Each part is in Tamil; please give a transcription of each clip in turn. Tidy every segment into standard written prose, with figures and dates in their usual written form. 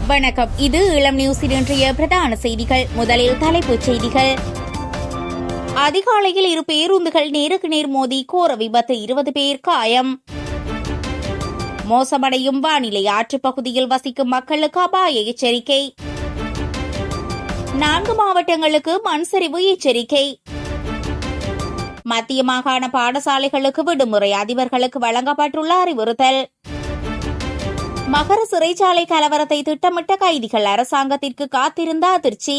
வணக்கம். இது இளம் நியூஸின் இன்றைய பிரதான செய்திகள். முதலில் தலைப்புச் செய்திகள். அதிகாலையில் இரு பேருந்துகள் நேருக்கு நேர் மோதி கோர விபத்து, 20 பேர் காயம். மோசமடையும் வானிலை, ஆற்றுப்பகுதியில் வசிக்கும் மக்களுக்கு அபாய எச்சரிக்கை. 4 மாவட்டங்களுக்கு மண் சரிவு எச்சரிக்கை. மத்திய மாகாண பாடசாலைகளுக்கு விடுமுறை, அதிபர்களுக்கு வழங்கப்பட்டுள்ள அறிவுறுத்தல். மகர சிறைச்சாலை கலவரத்தை திட்டமிட்ட கைதிகள், அரசாங்கத்திற்கு காத்திருந்த அதிர்ச்சி.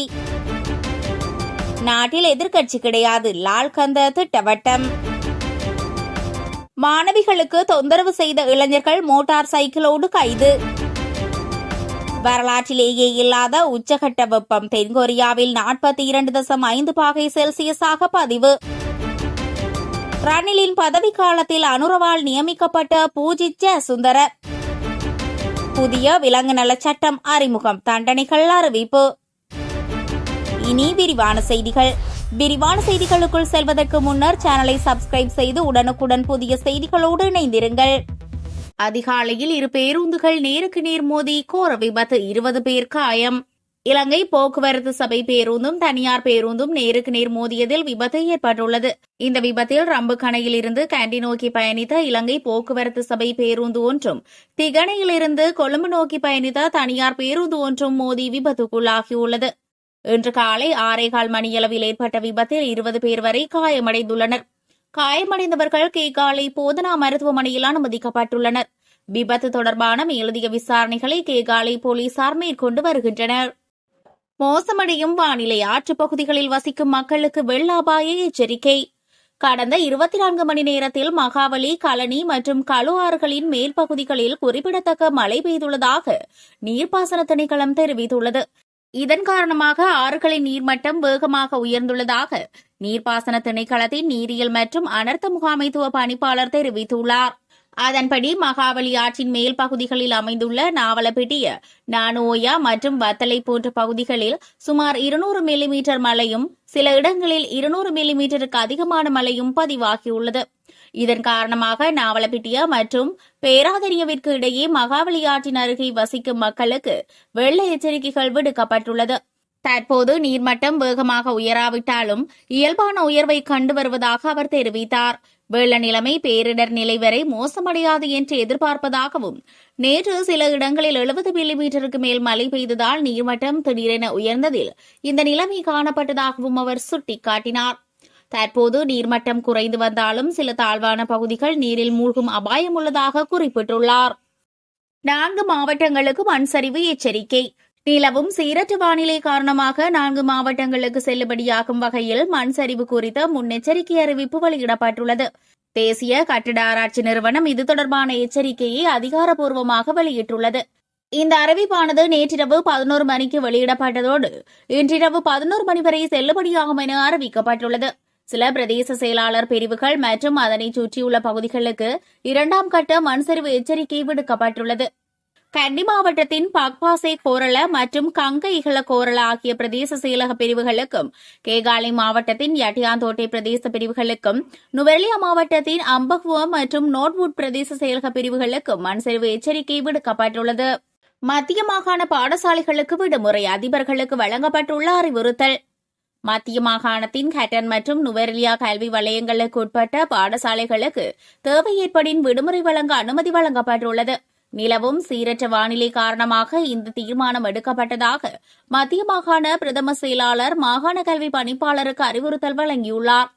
நாட்டில் எதிர்க்கட்சி கிடையாது, லால்கந்த திட்டவட்டம். மாணவிகளுக்கு தொந்தரவு செய்த இளைஞர்கள் மோட்டார் சைக்கிளோடு கைது. வரலாற்றிலேயே இல்லாத உச்சகட்ட வெப்பம், தென்கொரியாவில் 42.5 பாகை செல்சியஸாக பதிவு. ரணிலின் பதவிக்காலத்தில் அனுரவால் நியமிக்கப்பட்ட பூஜித் ஜெயசுந்தர. புதிய விலங்கு நல சட்டம் அறிமுகம், தண்டனைகள் அறிவிப்பு. இனி விரிவான செய்திகள். விரிவான செய்திகளுக்குள் செல்வதற்கு முன்னர் சேனலை சப்ஸ்கிரைப் செய்து உடனுக்குடன் புதிய செய்திகளோடு இணைந்திருங்கள். அதிகாலையில் இரு பேருந்துகள் நேருக்கு நேர் மோதி கோர விபத்து, 20 பேர் காயம். இலங்கை போக்குவரத்து சபை பேருந்தும் தனியார் பேருந்தும் நேருக்கு நேர் மோதியதில் விபத்து ஏற்பட்டுள்ளது. இந்த விபத்தில் ரம்புக்கணையில் இருந்து கேண்டி நோக்கி பயணித்த இலங்கை போக்குவரத்து சபை பேருந்து ஒன்றும், திகனையிலிருந்து கொழும்பு நோக்கி பயணித்த தனியார் பேருந்து ஒன்றும் மோதி விபத்துக்குள்ளாகியுள்ளது. இன்று காலை 6:15 மணியளவில் ஏற்பட்ட விபத்தில் 20 பேர் வரை காயமடைந்துள்ளனர். காயமடைந்தவர்கள் கேகாலை போதனா மருத்துவமனையில் அனுமதிக்கப்பட்டுள்ளனர். விபத்து தொடர்பான மேலதிக விசாரணைகளை கேகாலை போலீசார் மேற்கொண்டு வருகின்றனர். மோசமடையும் வானிலை, ஆற்றுப்பகுதிகளில் வசிக்கும் மக்களுக்கு வெள்ள அபாய எச்சரிக்கை. கடந்த 24 மணி நேரத்தில் மகாவலி, கலனி மற்றும் களு ஆறுகளின் மேல் பகுதிகளில் குறிப்பிடத்தக்க மழை பெய்துள்ளதாக நீர்ப்பாசன திணைக்களம் தெரிவித்துள்ளது. இதன் காரணமாக ஆறுகளின் நீர்மட்டம் வேகமாக உயர்ந்துள்ளதாக நீர்ப்பாசன திணைக்களத்தின் நீரியல் மற்றும் அனர்த்த முகாமைத்துவ பணிப்பாளர் தெரிவித்துள்ளார். அதன்படி மகாவலி ஆற்றின் மேல் பகுதிகளில் அமைந்துள்ள நாவலப்பிட்டிய, நானுஓயா மற்றும் வத்தலை போன்ற பகுதிகளில் சுமார் 200 மில்லிமீட்டர் மழையும், சில இடங்களில் 200 மில்லிமீட்டருக்கு அதிகமான மழையும் பதிவாகியுள்ளது. இதன் காரணமாக நாவலப்பிட்டிய மற்றும் பேராதரியவிற்கு இடையே மகாவலி ஆற்றின் அருகே வசிக்கும் மக்களுக்கு வெள்ள எச்சரிக்கைகள் விடுக்கப்பட்டுள்ளது. தற்போது நீர்மட்டம் வேகமாக உயராவிட்டாலும் இயல்பான உயர்வை கண்டு வருவதாக அவர் தெரிவித்தார். வெள்ள நிலைமை பேரிடர் நிலை வரை மோசமடையாது என்று எதிர்பார்ப்பதாகவும், நேற்று சில இடங்களில் 70 மில்லிமீட்டருக்கு மேல் மழை பெய்ததால் நீர்மட்டம் திடீரென உயர்ந்ததில் இந்த நிலைமை காணப்பட்டதாகவும் அவர் சுட்டிக்காட்டினார். தற்போது நீர்மட்டம் குறைந்து வந்தாலும் சில தாழ்வான பகுதிகள் நீரில் மூழ்கும் அபாயம் உள்ளதாக குறிப்பிட்டுள்ளார். 4 மாவட்டங்களுக்கு மண் சரிவு எச்சரிக்கை. நிலவும் சீரற்ற வானிலை காரணமாக 4 மாவட்டங்களுக்கு செல்லுபடியாகும் வகையில் மண் சரிவு குறித்த முன்னெச்சரிக்கை அறிவிப்பு வெளியிடப்பட்டுள்ளது. தேசிய கட்டிட ஆராய்ச்சி நிறுவனம் இது தொடர்பான எச்சரிக்கையை அதிகாரப்பூர்வமாக வெளியிட்டுள்ளது. இந்த அறிவிப்பானது நேற்றிரவு 11 மணிக்கு வெளியிடப்பட்டதோடு இன்றிரவு 11 மணி வரை செல்லுபடியாகும் என அறிவிக்கப்பட்டுள்ளது. சில பிரதேச செயலாளர் பிரிவுகள் மற்றும் அதனை சுற்றியுள்ள பகுதிகளுக்கு 2ஆம் கட்ட மண்சரிவு எச்சரிக்கை விடுக்கப்பட்டுள்ளது. கண்டி மாவட்டத்தின் பக்பாசே கோரள மற்றும் கங்க இகல கோரள ஆகிய பிரதேச செயலக பிரிவுகளுக்கும், கேகாலை மாவட்டத்தின் யட்டியாந்தோட்டை பிரதேச பிரிவுகளுக்கும், நுவரெலியா மாவட்டத்தின் அம்பகுவ மற்றும் நோட்வுட் பிரதேச செயலக பிரிவுகளுக்கும் மண்சரிவு எச்சரிக்கை விடுக்கப்பட்டுள்ளது. மத்திய மாகாண பாடசாலைகளுக்கு விடுமுறை, அதிபர்களுக்கு வழங்கப்பட்டுள்ள அறிவுறுத்தல். மத்திய மாகாணத்தின் ஹட்டன் மற்றும் நுவரெலியா கல்வி வலயங்களுக்கு உட்பட்ட பாடசாலைகளுக்கு தேவை ஏற்படின் விடுமுறை வழங்க அனுமதி வழங்கப்பட்டுள்ளது. நிலவும் சீரற்ற வானிலை காரணமாக இந்த தீர்மானம் எடுக்கப்பட்டதாக மத்திய மாகாண பிரதம செயலாளர் மாகாண கல்வி பணிப்பாளருக்கு அறிவுறுத்தல் வழங்கியுள்ளார்.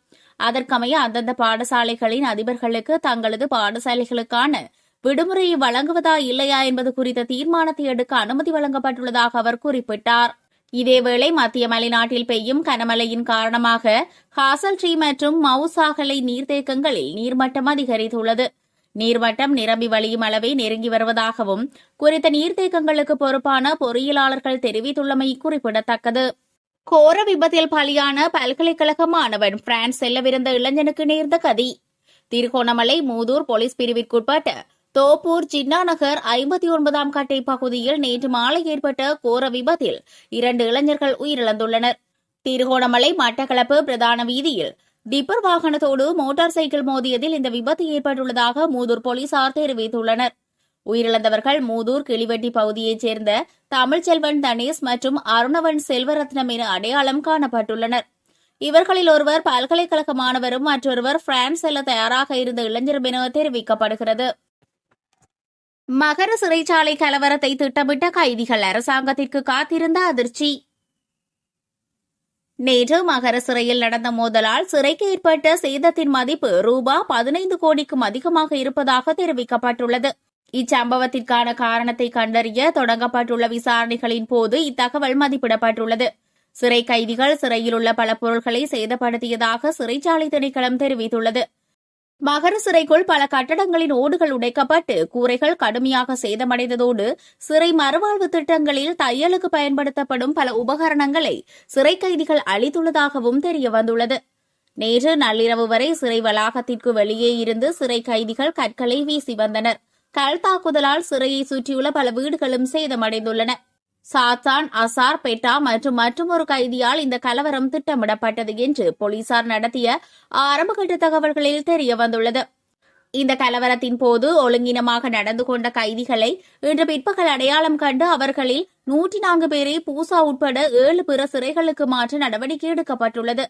அதற்கமைய அந்தந்த பாடசாலைகளின் அதிபர்களுக்கு தங்களது பாடசாலைகளுக்கான விடுமுறையை வழங்குவதா இல்லையா என்பது குறித்த தீர்மானத்தை எடுக்க அனுமதி வழங்கப்பட்டுள்ளதாக அவர் குறிப்பிட்டார். இதேவேளை மத்திய மலைநாட்டில் பெய்யும் கனமழையின் காரணமாக ஹாசல் ட்ரீ மற்றும் மவுசாகலை நீர்த்தேக்கங்களில் நீர்மட்டம் அதிகரித்துள்ளது. நீர்மட்டம் நிரம்பி வழியும் அளவை நெருங்கி வருவதாகவும் குறித்த நீர்த்தேக்கங்களுக்கு பொறுப்பான பொறியியலாளர்கள் தெரிவித்துள்ளமை குறிப்பிடத்தக்கது. கோர விபத்தில் பலியான பல்கலைக்கழக மாணவன், பிரான்ஸ் செல்லவிருந்த இளைஞனுக்கு நேர்ந்த கதி. திருகோணமலை மூதூர் போலீஸ் பிரிவிற்குட்பட்ட தோப்பூர் ஜின்னா நகர் 59ஆம் கட்டை பகுதியில் நேற்று மாலை ஏற்பட்ட கோர விபத்தில் 2 இளைஞர்கள் உயிரிழந்துள்ளனர். திருகோணமலை மட்டக்களப்பு பிரதான வீதியில் டிப்பர் வாகனத்தோடு மோட்டார் சைக்கிள் மோதியதில் இந்த விபத்து ஏற்பட்டுள்ளதாக மூதூர் போலீசார் தெரிவித்துள்ளனர். உயிரிழந்தவர்கள் மூதூர் கிளிவெட்டி பகுதியைச் சேர்ந்த தமிழ்ச்செல்வன் தனேஷ் மற்றும் அருணவன் செல்வரத்னம் என அடையாளம் காணப்பட்டுள்ளனர். இவர்களில் ஒருவர் பல்கலைக்கழக மாணவரும் மற்றொருவர் பிரான்ஸ் செல்ல தயாராக இருந்த இளைஞரும் என தெரிவிக்கப்படுகிறது. மகர சிறைச்சாலை கலவரத்தை திட்டமிட்ட கைதிகள் அரசாங்கத்திற்கு காத்திருந்த அதிர்ச்சி. நேற்று மகர சிறையில் நடந்த மோதலால் சிறைக்கு ஏற்பட்ட சேதத்தின் மதிப்பு ரூபாய் 15 கோடிக்கும் அதிகமாக இருப்பதாக தெரிவிக்கப்பட்டுள்ளது. இச்சம்பவத்திற்கான காரணத்தை கண்டறிய தொடங்கப்பட்டுள்ள விசாரணைகளின் போது இத்தகவல் மதிப்பிடப்பட்டுள்ளது. சிறை கைதிகள் சிறையில் உள்ள பல பொருட்களை சேதப்படுத்தியதாக சிறைச்சாலை திணைக்களம் தெரிவித்துள்ளது. மகர சிறைக்குள் பல கட்டடங்களின் ஓடுகள் உடைக்கப்பட்டு கூரைகள் கடுமையாக சேதமடைந்ததோடு சிறை மறுவாழ்வு திட்டங்களில் தையலுக்கு பயன்படுத்தப்படும் பல உபகரணங்களை சிறை கைதிகள் அளித்துள்ளதாகவும் தெரியவந்துள்ளது. நேற்று நள்ளிரவு வரை சிறை வளாகத்திற்கு வெளியே இருந்து சிறை கைதிகள் கற்களை வீசி வந்தனர். கல் தாக்குதலால் சிறையை சுற்றியுள்ள பல வீடுகளும் சேதமடைந்துள்ளன. சாத்தான், அசார், பெட்டா மற்றும் மற்றொரு கைதியால் இந்த கலவரம் திட்டமிடப்பட்டது என்று போலீசார் நடத்திய ஆரம்பகட்ட தகவல்களில் தெரியவந்துள்ளது. இந்த கலவரத்தின் போது ஒழுங்கினமாக நடந்து கொண்ட கைதிகளை இன்று பிற்பகல் அடையாளம் கண்டு அவர்களில் 104 பேரை பூசா உட்பட 7 பிற சிறைகளுக்கு மாற்ற நடவடிக்கை எடுக்கப்பட்டுள்ளது.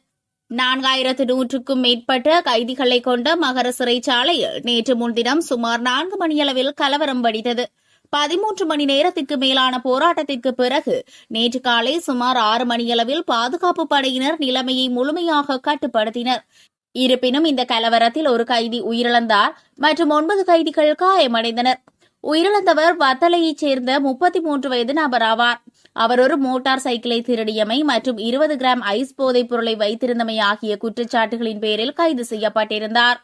4100க்கும் மேற்பட்ட கைதிகளை கொண்ட மகர சிறைச்சாலையில் நேற்று முன்தினம் சுமார் 4 மணியளவில் கலவரம் வெடித்தது. 13 மணி நேரத்திற்கு மேலான போராட்டத்திற்கு பிறகு நேற்று காலை சுமார் 6 மணியளவில் பாதுகாப்பு படையினர் நிலைமையை முழுமையாக கட்டுப்படுத்தினர். இருப்பினும் இந்த கலவரத்தில் ஒரு கைதி உயிரிழந்தார் மற்றும் 9 கைதிகள் காயமடைந்தனர். உயிரிழந்தவர் வத்தலையைச் சேர்ந்த 33 வயது நபர் ஆவார். அவர் ஒரு மோட்டார் சைக்கிளை திருடியமை மற்றும் 20 கிராம் ஐஸ் போதைப் பொருளை வைத்திருந்தமை ஆகிய குற்றச்சாட்டுகளின் பேரில் கைது செய்யப்பட்டிருந்தார்.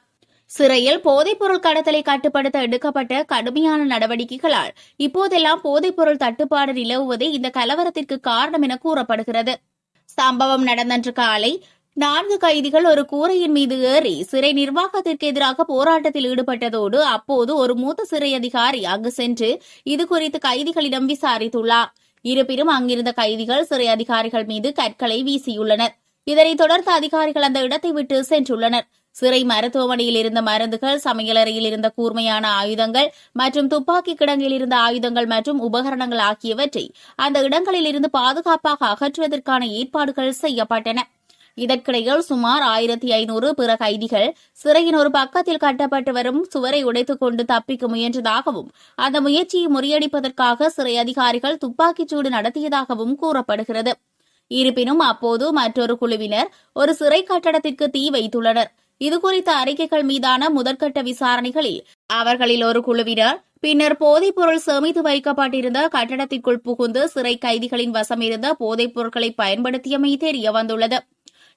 சிறையில் போதைப்பொருள் கடத்தலை கட்டுப்படுத்த எடுக்கப்பட்ட கடுமையான நடவடிக்கைகளால் இப்போதெல்லாம் போதைப்பொருள் தட்டுப்பாடு நிலவுவதே இந்த கலவரத்திற்கு காரணம் என கூறப்படுகிறது. சம்பவம் நடந்தன்று காலை 4 கைதிகள் ஒரு கூரையின் மீது ஏறி சிறை நிர்வாகத்திற்கு எதிராக போராட்டத்தில் ஈடுபட்டதோடு அப்போது ஒரு மூத்த சிறை அதிகாரி அங்கு சென்று இதுகுறித்து கைதிகளிடம் விசாரித்துள்ளார். இருப்பினும் அங்கிருந்த கைதிகள் சிறை அதிகாரிகள் மீது கற்களை வீசியுள்ளனர். இதனைத் தொடர்ந்து அதிகாரிகள் அந்த இடத்தை விட்டு சென்றுள்ளனர். சிறை மருத்துவமனையில் இருந்த மருந்துகள், சமையலறையில் இருந்த கூர்மையான ஆயுதங்கள் மற்றும் துப்பாக்கி கிடங்கில் இருந்த ஆயுதங்கள் மற்றும் உபகரணங்கள் ஆகியவற்றை அந்த இடங்களில் இருந்து பாதுகாப்பாக அகற்றுவதற்கான ஏற்பாடுகள் செய்யப்பட்டன. இதற்கிடையில் சுமார் 1500 பிற கைதிகள் சிறையின் ஒரு பக்கத்தில் கட்டப்பட்டு வரும் சுவரை உடைத்துக் கொண்டு தப்பிக்க முயன்றதாகவும் அந்த முயற்சியை முறியடிப்பதற்காக சிறை அதிகாரிகள் துப்பாக்கிச்சூடு நடத்தியதாகவும் கூறப்படுகிறது. இருப்பினும் அப்போது மற்றொரு குழுவினர் ஒரு சிறை கட்டடத்திற்கு தீ வைத்துள்ளனர். இதுகுறித்த அறிக்கைகள் மீதான முதற்கட்ட விசாரணைகளில் அவர்களில் ஒரு குழுவினர் பின்னர் போதைப்பொருள் சேமித்து வைக்கப்பட்டிருந்த கட்டடத்திற்குள் புகுந்து சிறை கைதிகளின் வசமிருந்த போதைப் பொருட்களை பயன்படுத்தியமை தெரியவந்துள்ளது.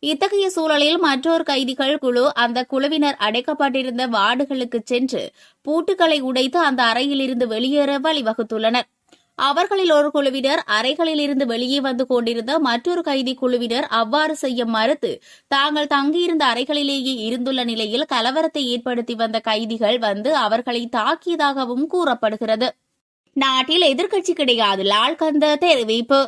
இத்தகைய சூழலில் மற்றொரு கைதிகள் குழு அந்த குழுவினர் அடைக்கப்பட்டிருந்த வார்டுகளுக்கு சென்று பூட்டுகளை உடைத்து அந்த அறையிலிருந்து வெளியேற வழிவகுத்துள்ளனர். அவர்களில் ஒரு குழுவினர் அறைகளில் இருந்து வெளியே வந்து கொண்டிருந்த மற்றொரு கைதி குழுவினர் அவ்வாறு செய்ய மறுத்து தாங்கள் தங்கியிருந்த அறைகளிலேயே இருந்துள்ள நிலையில் கலவரத்தை ஏற்படுத்தி வந்த கைதிகள் வந்து அவர்களை தாக்கியதாகவும் கூறப்படுகிறது. நாட்டில் எதிர்க்கட்சி கிடையாது, லால்கந்த தெரிவிப்பு.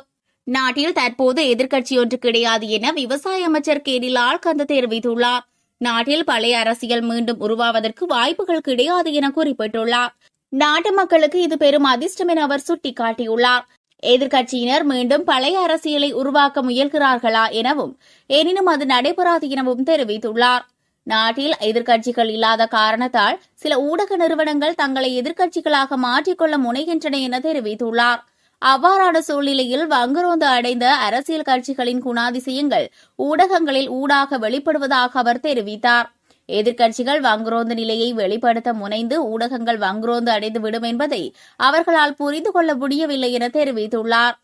நாட்டில் தற்போது எதிர்க்கட்சி ஒன்று கிடையாது என விவசாய அமைச்சர் கேடி லால்கந்த தெரிவித்துள்ளார். நாட்டில் பழைய அரசியல் மீண்டும் உருவாவதற்கு வாய்ப்புகள் கிடையாது என குறிப்பிட்டுள்ளார். நாட்டு மக்களுக்கு இது பெரும் அதிர்ஷ்டம் என அவர் சுட்டிக்காட்டியுள்ளார். எதிர்க்கட்சியினர் மீண்டும் பழைய அரசியலை உருவாக்க முயல்கிறார்களா எனவும் எனினும் அது நடைபெறாது எனவும் தெரிவித்துள்ளார். நாட்டில் எதிர்க்கட்சிகள் இல்லாத காரணத்தால் சில ஊடக நிறுவனங்கள் தங்களை எதிர்க்கட்சிகளாக மாற்றிக்கொள்ள முனைகின்றன என தெரிவித்துள்ளார். அவ்வாறான சூழ்நிலையில் வங்குரோந்து அடைந்த அரசியல் கட்சிகளின் குணாதிசயங்கள் ஊடகங்களில் ஊடாக வெளிப்படுவதாக அவர் தெரிவித்தார். எதிர்க்கட்சிகள் வங்குரோந்து நிலையை வெளிப்படுத்த முனைந்து ஊடகங்கள் வங்குரோந்து அடைந்துவிடும் என்பதை அவர்களால் புரிந்து கொள்ள முடியவில்லை என தெரிவித்துள்ளார்.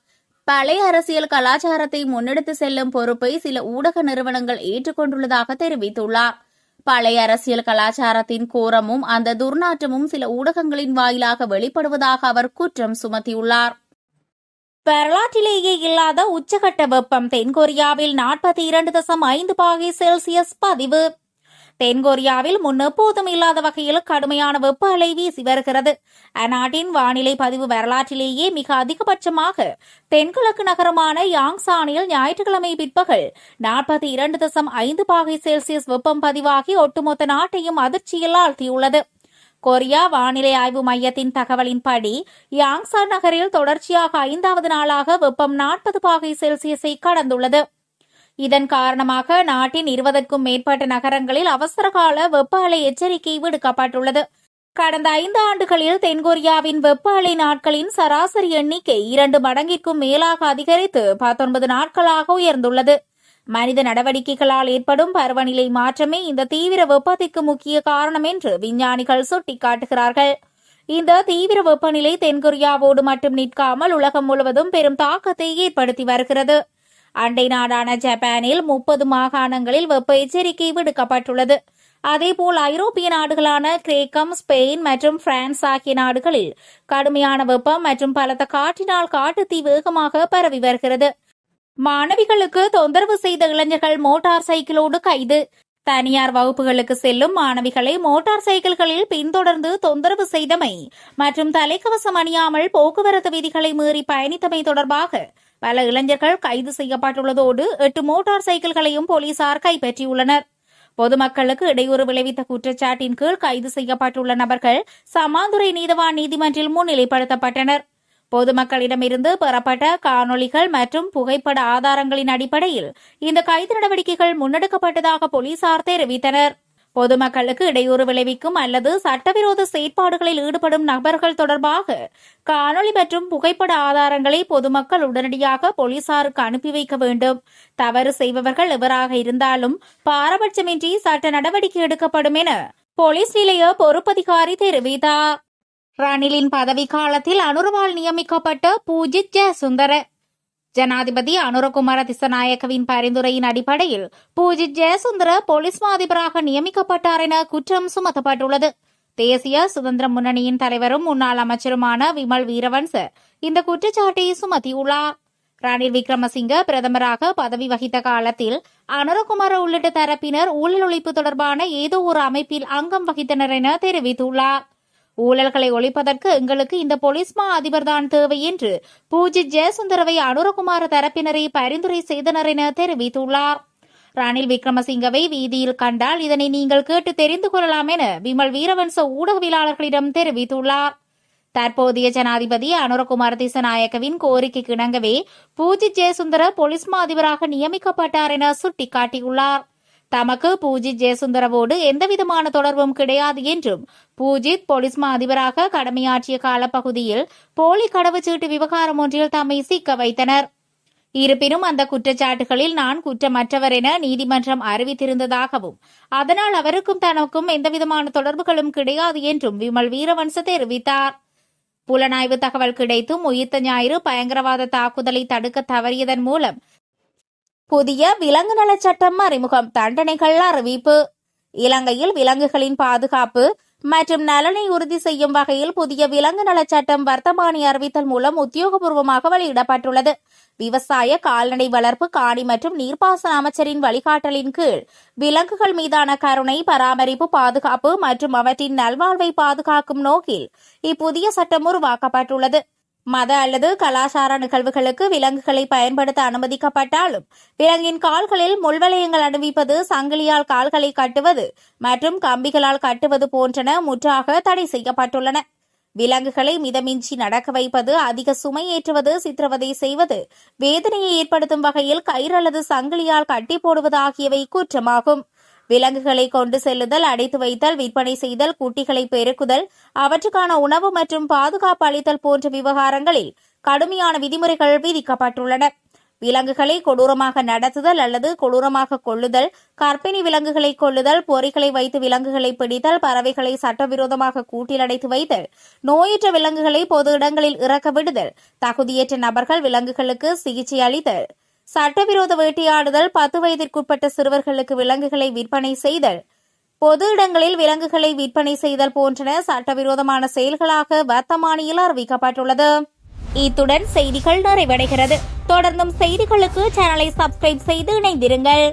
பழைய அரசியல் கலாச்சாரத்தை முன்னெடுத்து செல்லும் பொறுப்பை சில ஊடக நிறுவனங்கள் ஏற்றுக்கொண்டுள்ளதாக தெரிவித்துள்ளார். பழைய அரசியல் கலாச்சாரத்தின் கோரமும் அந்த துர்நாற்றமும் சில ஊடகங்களின் வாயிலாக வெளிப்படுவதாக அவர் குற்றம் சுமத்தியுள்ளார். வரலாற்றிலேயே இல்லாத உச்சகட்ட வெப்பம் தென்கொரியாவில் 42.5°C பதிவு. தென்கொரியாவில் முன்னெப்போதும் இல்லாத வகையில் கடுமையான வெப்ப அலை வீசி வருகிறது. அந்நாட்டின் வானிலை பதிவு வரலாற்றிலேயே மிக அதிகபட்சமாக தென்கிழக்கு நகரமான யாங்சானில் ஞாயிற்றுக்கிழமை பிற்பகல் 42.5°C வெப்பம் பதிவாகி ஒட்டுமொத்த நாட்டையும் அதிர்ச்சியில் ஆழ்த்தியுள்ளது. கொரியா வானிலை ஆய்வு மையத்தின் தகவலின்படி யாங்சான் நகரில் தொடர்ச்சியாக 5வது நாளாக வெப்பம் 40 பாகை செல்சியஸை கடந்துள்ளது. இதன் காரணமாக நாட்டின் 20க்கும் மேற்பட்ட நகரங்களில் அவசரகால வெப்ப அலை எச்சரிக்கை விடுக்கப்பட்டுள்ளது. கடந்த 5 ஆண்டுகளில் தென்கொரியாவின் வெப்ப அலை நாட்களின் சராசரி எண்ணிக்கை 2 மடங்கிற்கும் மேலாக அதிகரித்து 19 நாட்களாக உயர்ந்துள்ளது. மனித நடவடிக்கைகளால் ஏற்படும் பருவநிலை மாற்றமே இந்த தீவிர வெப்பத்திற்கு முக்கிய காரணம் என்று விஞ்ஞானிகள் சுட்டிக்காட்டுகிறார்கள். இந்த தீவிர வெப்பநிலை தென்கொரியாவோடு மட்டும் நிற்காமல் உலகம் முழுவதும் பெரும் தாக்கத்தை ஏற்படுத்தி வருகிறது. அண்டை நாடான ஜப்பானில் 30 மாகாணங்களில் வெப்ப எச்சரிக்கை விடுக்கப்பட்டுள்ளது. அதேபோல் ஐரோப்பிய நாடுகளான கிரேக்கம், ஸ்பெயின் மற்றும் பிரான்ஸ் ஆகிய நாடுகளில் கடுமையான வெப்பம் மற்றும் பலத்த காற்றினால் காட்டுத்தீ வேகமாக பரவி வருகிறது. மாணவிகளுக்கு தொந்தரவு செய்த இளைஞர்கள் மோட்டார் சைக்கிளோடு கைது. தனியார் வகுப்புகளுக்கு செல்லும் மாணவிகளை மோட்டார் சைக்கிள்களில் பின்தொடர்ந்து தொந்தரவு செய்தமை மற்றும் தலைக்கவசம் அணியாமல் போக்குவரத்து விதிகளை மீறி பயணித்தமை தொடர்பாக பல இளைஞர்கள் கைது செய்யப்பட்டுள்ளதோடு 8 மோட்டார் சைக்கிள்களையும் போலீசார் கைப்பற்றியுள்ளனர். பொதுமக்களுக்கு இடையூறு விளைவித்த குற்றச்சாட்டின் கீழ் கைது செய்யப்பட்டுள்ள நபர்கள் சமாந்துறை நீதவான் நீதிமன்றில் முன்னிலைப்படுத்தப்பட்டனர். பொதுமக்களிடமிருந்து பெறப்பட்ட காணொலிகள் மற்றும் புகைப்பட ஆதாரங்களின் அடிப்படையில் இந்த கைது நடவடிக்கைகள் முன்னெடுக்கப்பட்டதாக போலீசார் தெரிவித்தனர். பொதுமக்களுக்கு இடையூறு விளைவிக்கும் அல்லது சட்டவிரோத செயற்பாடுகளில் ஈடுபடும் நபர்கள் தொடர்பாக காணொலி மற்றும் புகைப்பட ஆதாரங்களை பொதுமக்கள் உடனடியாக போலீசாருக்கு அனுப்பி வைக்க வேண்டும். தவறு செய்பவர்கள் எவராக இருந்தாலும் பாரபட்சமின்றி சட்ட நடவடிக்கை எடுக்கப்படும் என போலீஸ் நிலைய பொறுப்பதிகாரி தெரிவித்தார். ரணிலின் பதவிக்காலத்தில் அனுரவால் நியமிக்கப்பட்ட பூஜித் ஜெயசுந்தர. ஜனாதிபதி அனுரகுமார திசநாயக்கவின் பரிந்துரையின் அடிப்படையில் பூஜித் ஜெயசுந்தர போலீஸ் மா அதிபராக நியமிக்கப்பட்டார் என குற்றம் சுமத்தப்பட்டுள்ளது. தேசிய சுதந்திர முன்னணியின் தலைவரும் முன்னாள் அமைச்சருமான விமல் வீரவன்ச இந்த குற்றச்சாட்டை சுமத்தியுள்ளார். ரணில் விக்ரமசிங்க பிரதமராக பதவி வகித்த காலத்தில் அனுரகுமார உள்ளிட்ட தரப்பினர் ஊழல் ஒழிப்பு தொடர்பான ஏதோ ஒரு அமைப்பில் அங்கம் வகித்தனர் என தெரிவித்துள்ளார். ஊழல்களை ஒழிப்பதற்கு எங்களுக்கு இந்த போலீஸ் மா அதிபர்தான் தேவை என்று பூஜித் ஜெயசுந்தரவை அனுரகுமார தரப்பினரை பரிந்துரை செய்தனர் என தெரிவித்துள்ளார். ரணில் விக்ரமசிங்கவை வீதியில் கண்டால் இதனை நீங்கள் கேட்டு தெரிந்து கொள்ளலாம் என விமல் வீரவன்ச ஊடகவியலாளர்களிடம் தெரிவித்துள்ளார். தற்போதைய ஜனாதிபதி அனுரகுமார திசநாயக்கவின் கோரிக்கைக்கு இணங்கவே பூஜித் ஜெயசுந்தர போலீஸ் மா அதிபராக நியமிக்கப்பட்டார் என சுட்டிக்காட்டியுள்ளார். தமக்கு பூஜித் ஜெயசுந்தரவோடு எந்தவிதமான தொடர்பும் கிடையாது என்றும் பூஜித் போலீஸ் மா அதிபராக கடமையாற்றிய காலப்பகுதியில் போலி கடவுச்சீட்டு விவகாரம் ஒன்றில் தம்மை சிக்க வைத்தனர். இருப்பினும் அந்த குற்றச்சாட்டுகளில் நான் குற்றமற்றவர் என நீதிமன்றம் அறிவித்திருந்ததாகவும் அதனால் அவருக்கும் தனக்கும் எந்தவிதமான தொடர்புகளும் கிடையாது என்றும் விமல் வீரவன்ச தெரிவித்தார். புலனாய்வு தகவல் கிடைத்தும் உயிர்த்த ஞாயிறு பயங்கரவாத தாக்குதலை தடுக்க தவறியதன் மூலம் புதிய விலங்கு நலச் சட்டம் அறிமுகம், தண்டனைகள் அறிவிப்பு. இலங்கையில் விலங்குகளின் பாதுகாப்பு மற்றும் நலனை உறுதி செய்யும் வகையில் புதிய விலங்கு நலச் சட்டம் வர்த்தமானி அறிவித்தல் மூலம் உத்தியோகபூர்வமாக வெளியிடப்பட்டுள்ளது. விவசாய, கால்நடை வளர்ப்பு, காணி மற்றும் நீர்ப்பாசன அமைச்சரின் வழிகாட்டலின் கீழ் விலங்குகள் மீதான கருணை, பராமரிப்பு, பாதுகாப்பு மற்றும் அவற்றின் நல்வாழ்வை பாதுகாக்கும் நோக்கில் இப்புதிய சட்டம் உருவாக்கப்பட்டுள்ளது. மத அல்லது கலாச்சார நிகழ்வுகளுக்கு விலங்குகளை பயன்படுத்த அனுமதிக்கப்பட்டாலும் விலங்கின் கால்களில் முள்வளையங்கள் அணிவிப்பது, சங்கிலியால் கால்களை கட்டுவது மற்றும் கம்பிகளால் கட்டுவது போன்றன முற்றாக தடை செய்யப்பட்டுள்ளன. விலங்குகளை மிதமின்றி நடக்க வைப்பது, அதிக சுமை ஏற்றுவது, சித்திரவதை செய்வது, வேதனையை ஏற்படுத்தும் வகையில் கயிறு அல்லது சங்கிலியால் கட்டி போடுவது ஆகியவை குற்றமாகும். விலங்குகளை கொண்டு செல்லுதல், அடைத்து வைத்தல், விற்பனை செய்தல், குட்டிகளை பெருக்குதல், அவற்றுக்கான உணவு மற்றும் பாதுகாப்பு அளித்தல் போன்ற விவகாரங்களில் கடுமையான விதிமுறைகள் விதிக்கப்பட்டுள்ளன. விலங்குகளை கொடூரமாக நடத்துதல் அல்லது கொடூரமாக கொள்ளுதல், கர்ப்பிணி விலங்குகளை கொள்ளுதல், பொறிகளை வைத்து விலங்குகளை பிடித்தல், பறவைகளை சட்டவிரோதமாக கூட்டில் அடைத்து வைத்தல், நோயற்ற விலங்குகளை பொது இடங்களில் இறக்க விடுதல், தகுதியற்ற நபர்கள் விலங்குகளுக்கு சிகிச்சை அளித்தல், சட்டவிரோத வேட்டையாடுதல், 10 வயதிற்குட்பட்ட சிறுவர்களுக்கு விலங்குகளை விற்பனை செய்தல், பொது இடங்களில் விலங்குகளை விற்பனை செய்தல் போன்றன சட்டவிரோதமான செயல்களாக வர்த்தமானியில் அறிவிக்கப்பட்டுள்ளது. இத்துடன் செய்திகள் நிறைவடைகிறது. தொடர்ந்தும் செய்திகளுக்கு சேனலை சப்ஸ்கிரைப் செய்து இணைந்திருங்கள்.